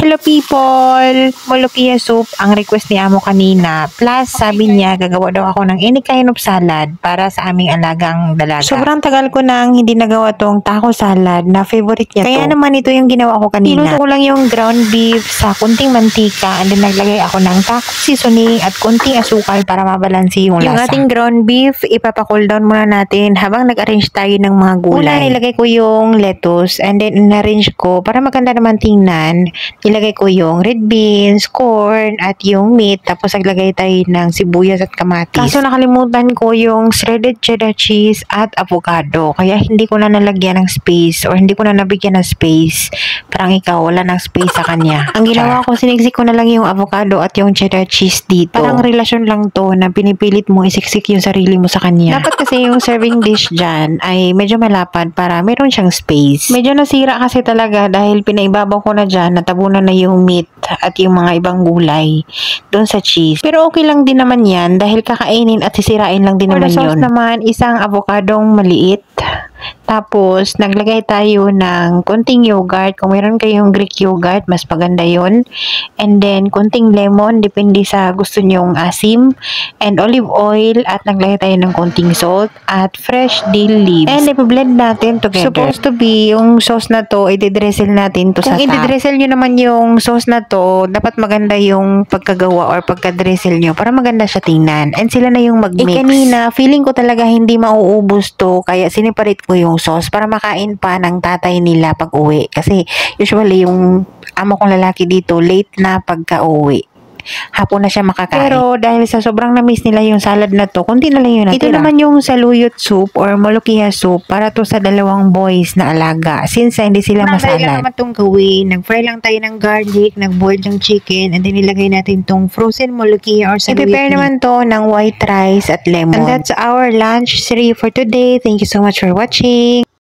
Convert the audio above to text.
Hello people! Molokia soup ang request ni Amo kanina. Plus, sabi niya, gagawa daw ako ng any kind of salad para sa aming alagang dalaga. Sobrang tagal ko nang hindi nagawa tong taco salad na favorite niya. Kaya naman ito yung ginawa ko kanina. Niluto ko lang yung ground beef sa kunting mantika and then naglagay ako ng taco seasoning at kunting asukal para mabalansi yung lasa. Yung ating ground beef, ipapa-cool down muna natin habang nag-arrange tayo ng mga gulay. Una, nilagay ko yung lettuce and then in-arrange ko para maganda naman tingnan. Nilagay ko yung red beans, corn, at yung meat. Tapos naglagay tayo ng sibuyas at kamatis. Kaso nakalimutan ko yung shredded cheddar cheese at avocado. Kaya hindi ko na nalagyan ng space or hindi ko na nabigyan ng space. Parang ikaw, wala ng space sa kanya. Ang ginawa ko, siniksik ko na lang yung avocado at yung cheddar cheese dito. Parang relasyon lang to na pinipilit mo isiksik yung sarili mo sa kanya. Dapat kasi yung serving dish dyan ay medyo malapad para meron siyang space. Medyo nasira kasi talaga dahil pinaibabaw ko na dyan, natabunan na yung meat at yung mga ibang gulay doon sa cheese. Pero okay lang din naman yan dahil kakainin at sisirain lang din naman yun. For the sauce naman, isang avocadong maliit. Tapos, naglagay tayo ng konting yogurt. Kung meron kayong Greek yogurt, mas maganda yon. And then, konting lemon, depende sa gusto nyong asim. And olive oil. At naglagay tayo ng konting salt. At fresh dill leaves. And ipa-blend natin together. Supposed to be, yung sauce na to, i-drizzle natin to sa top. Kung i-drizzle nyo naman yung sauce na to, dapat maganda yung pagkagawa or pagka-drizzle nyo para maganda siya tingnan. And sila na yung mag-mix. Kanina, feeling ko talaga hindi mauubos to. Kaya siniparate ko yung sauce para makain pa ng tatay nila pag uwi. Kasi usually yung amo kong lalaki dito late na pagka uwi. Hapon na siya makakain. Pero dahil sa sobrang na-miss nila yung salad na to, kunti na lang yung natira. Ito naman yung saluyot soup or molokia soup para to sa dalawang boys na alaga. Since hindi sila masalad. Lang naman itong gawin. Nag-fry lang tayo ng garlic, nag-boil ng chicken, and then nilagay natin itong frozen molokia or saluyot. I-prepare naman to ng white rice at lemon. And that's our lunch series for today. Thank you so much for watching.